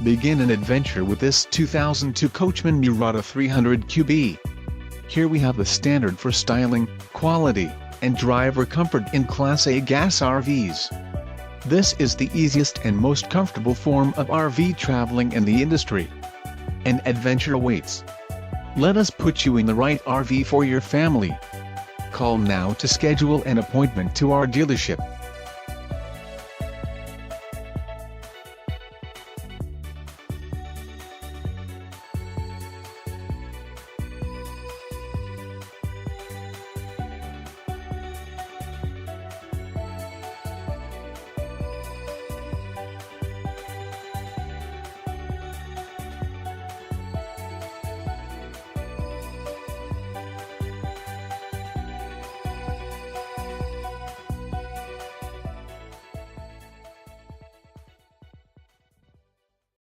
Begin an adventure with this 2002 Coachman Murata 300 QB. Here we have the standard for styling, quality, and driver comfort in Class A gas RVs. This is the easiest and most comfortable form of RV traveling in the industry. An adventure awaits. Let us put you in the right RV for your family. Call now to schedule an appointment to our dealership.